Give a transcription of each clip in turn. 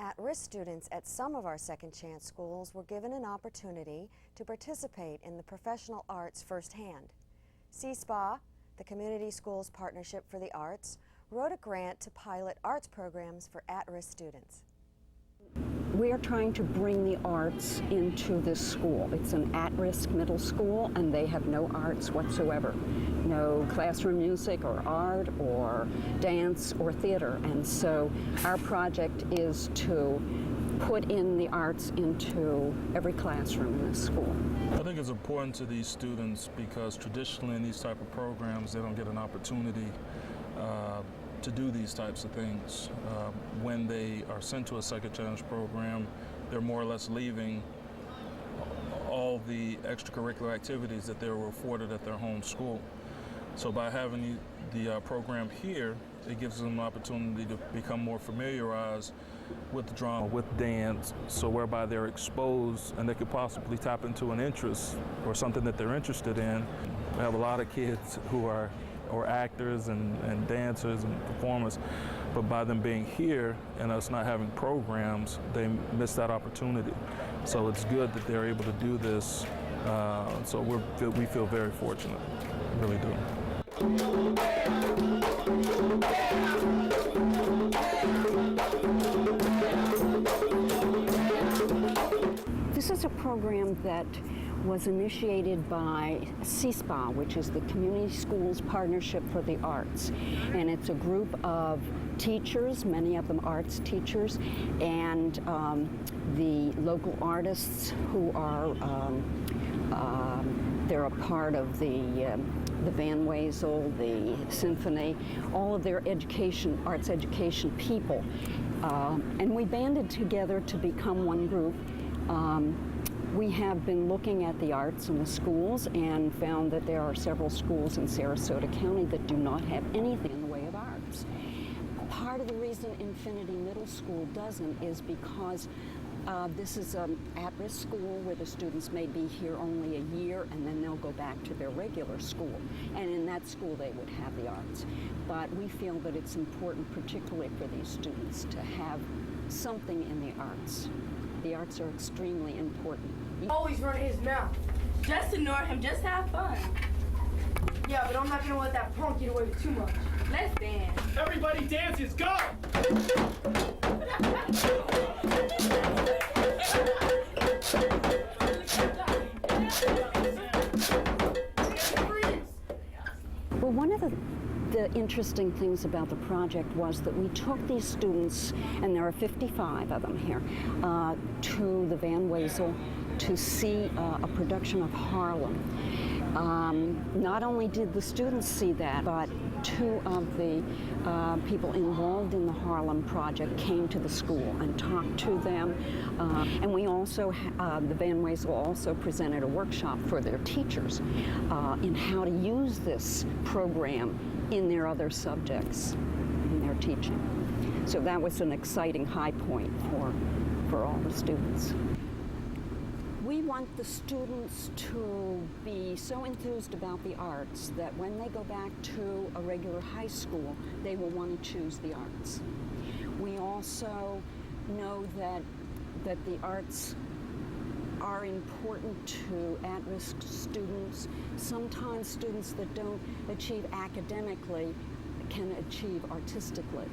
At-risk students at some of our Second Chance schools were given an opportunity to participate in the professional arts firsthand. CSPA, the Community Schools Partnership for the Arts, wrote a grant to pilot arts programs for at-risk students. We are trying to bring the arts into this school. It's an at-risk middle school, and they have no arts whatsoever. No classroom music or art or dance or theater. And so our project is to put in the arts into every classroom in this school. I think it's important to these students because traditionally in these type of programs they don't get an opportunity to do these types of things. When they are sent to a Second Chance program, they're more or less leaving all the extracurricular activities that they were afforded at their home school. So by having the program here, it gives them an opportunity to become more familiarized with drama, with dance, so whereby they're exposed and they could possibly tap into an interest or something that they're interested in. We have a lot of kids who are actors and dancers and performers, but by them being here and us not having programs, they miss that opportunity. So it's good that they're able to do this, so we feel very fortunate, we really do. This is a program that was initiated by CSPA, which is the Community Schools Partnership for the Arts. And it's a group of teachers, many of them arts teachers, and the local artists who are, they're a part of the Van Wezel, the symphony, all of their education, arts education people. And we banded together to become one group. We have been looking at the arts in the schools and found that there are several schools in Sarasota County that do not have anything in the way of arts. Part of the reason Infinity Middle School doesn't is because this is an at-risk school where the students may be here only a year and then they'll go back to their regular school. And in that school they would have the arts. But we feel that it's important, particularly for these students, to have something in the arts. The arts are extremely important. Always run his mouth. Just ignore him, just have fun. Yeah, but I'm not gonna let that punk get away with too much. Let's dance. Everybody dances, go! Well, one of the interesting things about the project was that we took these students, and there are 55 of them here, to the Van Wezel to see a production of Harlem. Not only did the students see that, but two of the people involved in the Harlem project came to the school and talked to them. And we also, the Van Wezel also presented a workshop for their teachers in how to use this program in their other subjects in their teaching. So that was an exciting high point for all the students. We want the students to be so enthused about the arts that when they go back to a regular high school, they will want to choose the arts. We also know that the arts are important to at-risk students. Sometimes students that don't achieve academically can achieve artistically.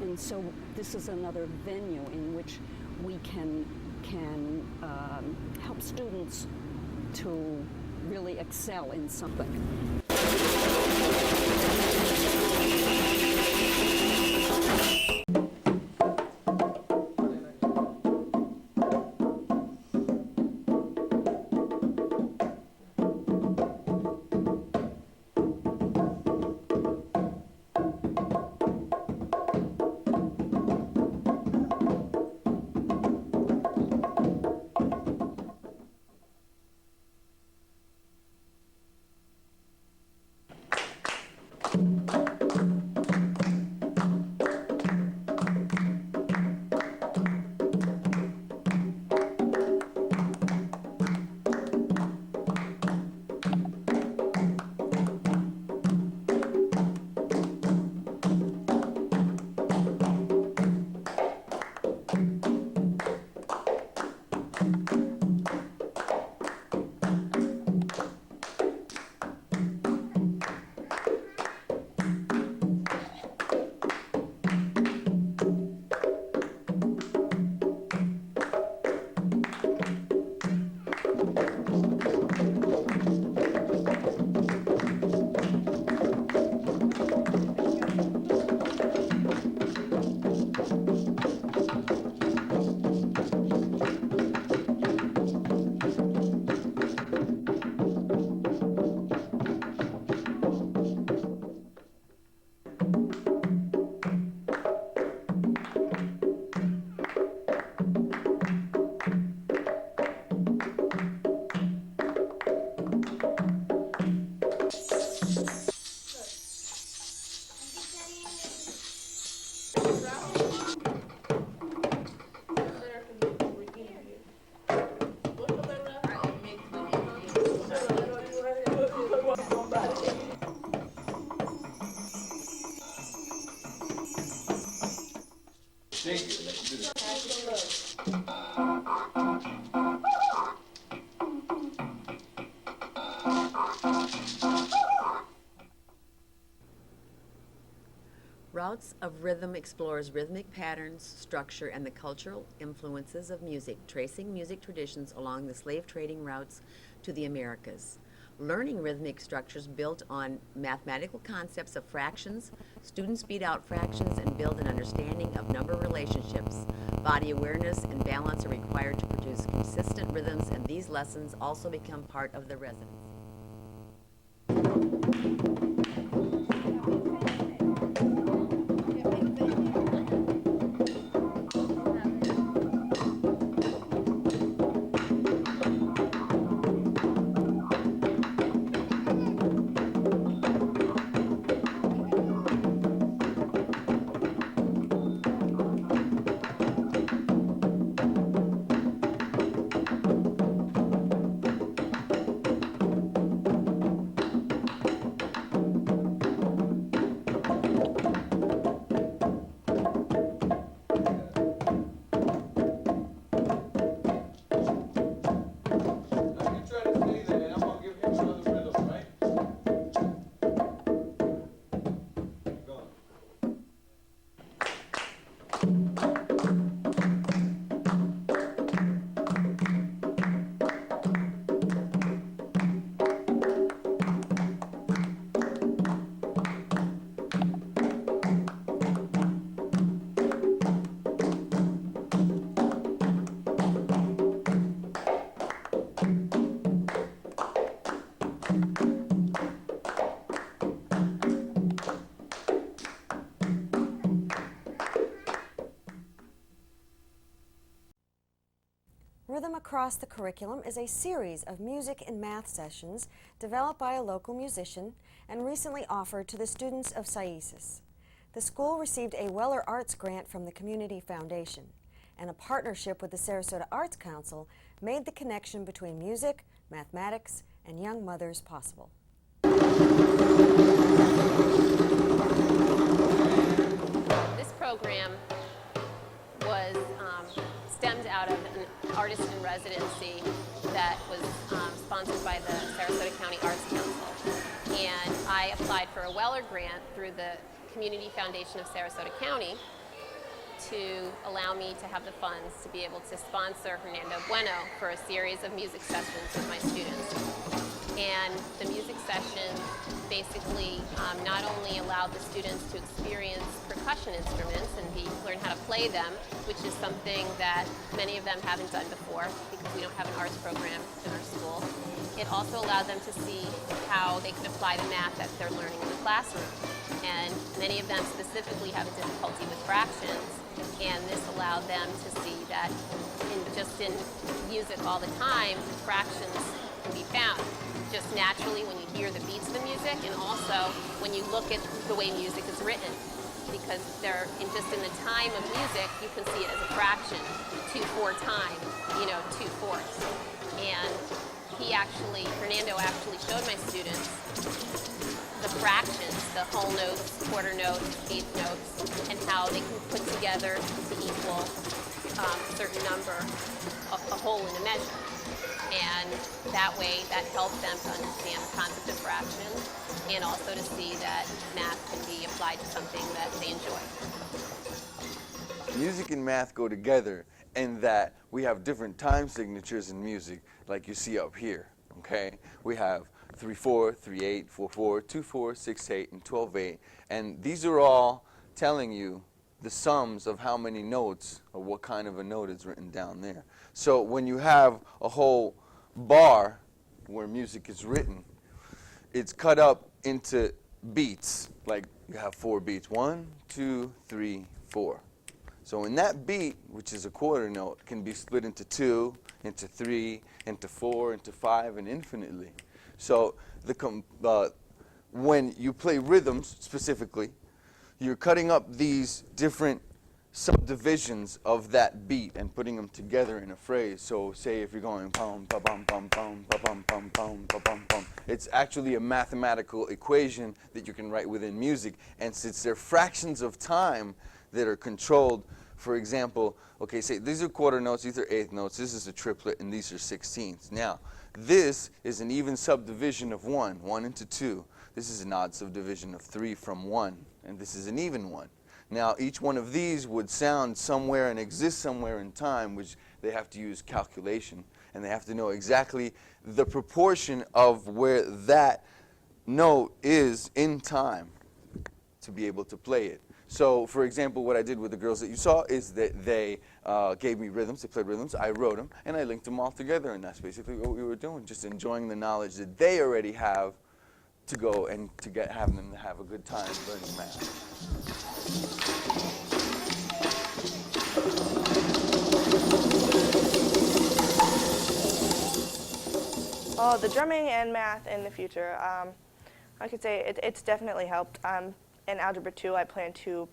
And so this is another venue in which we can help students to really excel in something. Routes of Rhythm explores rhythmic patterns, structure, and the cultural influences of music, tracing music traditions along the slave trading routes to the Americas. Learning rhythmic structures built on mathematical concepts of fractions, students beat out fractions and build an understanding of number relationships. Body awareness and balance are required to produce consistent rhythms, and these lessons also become part of the residence. Rhythm Across the Curriculum is a series of music and math sessions developed by a local musician and recently offered to the students of SAISIS. The school received a Weller Arts grant from the Community Foundation, and a partnership with the Sarasota Arts Council made the connection between music, mathematics, and young mothers possible. This program was stemmed out of an artist in residency that was sponsored by the Sarasota County Arts Council. And I applied for a Weller grant through the Community Foundation of Sarasota County to allow me to have the funds to be able to sponsor Hernando Bueno for a series of music sessions with my students. And the music session basically not only allowed the students to experience percussion instruments and learn how to play them, which is something that many of them haven't done before because we don't have an arts program in our school. It also allowed them to see how they could apply the math that they're learning in the classroom. And many of them specifically have a difficulty with fractions, and this allowed them to see that in music all the time, fractions can be found just naturally when you hear the beats of the music, and also when you look at the way music is written, because just in the time of music you can see it as a fraction, 2/4 time, 2/4. And Hernando actually showed my students the fractions, the whole notes, quarter notes, eighth notes, and how they can put together to equal a certain number, a whole in a measure. And that way, that helped them to understand the concept of fractions and also to see that math can be applied to something that they enjoy. Music and math go together in that we have different time signatures in music, like you see up here, okay? We have 3/4, 3/8, 4/4, 2/4, 6/8, and 12/8. And these are all telling you the sums of how many notes or what kind of a note is written down there. So when you have a whole bar where music is written, it's cut up into beats, like you have 4 beats, 1, 2, 3, 4. So in that beat, which is a quarter note, can be split into 2, into 3, into 4, into 5, and infinitely. So when you play rhythms specifically, you're cutting up these different subdivisions of that beat and putting them together in a phrase. So say if you're going pum pa pum pum pum pa pum pum pum pa pum pum, it's actually a mathematical equation that you can write within music. And since they're fractions of time that are controlled, for example, okay, say these are quarter notes, these are eighth notes, this is a triplet, and these are sixteenths. Now, this is an even subdivision of 1 into 2. This is an odd subdivision of 3 from 1, and this is an even one. Now, each one of these would sound somewhere and exist somewhere in time, which they have to use calculation, and they have to know exactly the proportion of where that note is in time to be able to play it. So, for example, what I did with the girls that you saw is that they gave me rhythms, they played rhythms, I wrote them, and I linked them all together, and that's basically what we were doing, just enjoying the knowledge that they already have to go and to have them to have a good time learning math. Oh, the drumming and math in the future. I could say it's definitely helped. In Algebra 2, I plan to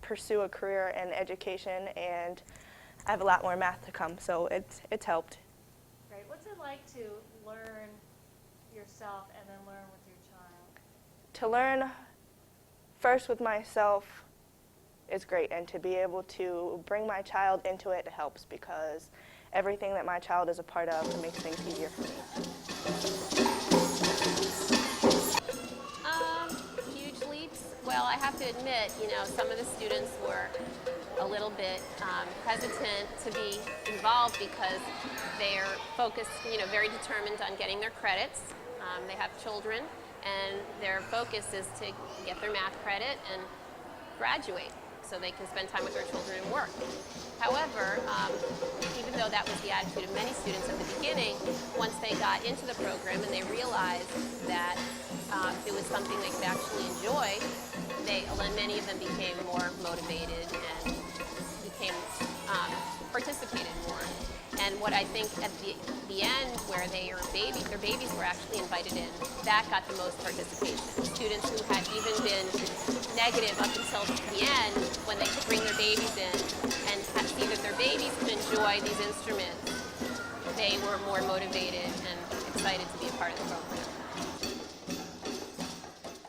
pursue a career in education, and I have a lot more math to come, so it's helped. Great. What's it like to learn yourself and then learn with your child? To learn first with myself is great, and to be able to bring my child into it helps, because everything that my child is a part of makes things easier for me. Huge leaps. Well, I have to admit, some of the students were a little bit hesitant to be involved because they're focused, very determined on getting their credits. They have children, and their focus is to get their math credit and graduate so they can spend time with their children and work. However, even though that was the attitude of many students at the beginning, once they got into the program and they realized that it was something they could actually enjoy, many of them became more motivated and participated more. And what I think at the end, where their babies were actually invited in, that got the most participation. Students who had even been negative up until the end, when they could bring their babies in and see that their babies could enjoy these instruments, they were more motivated and excited to be a part of the program.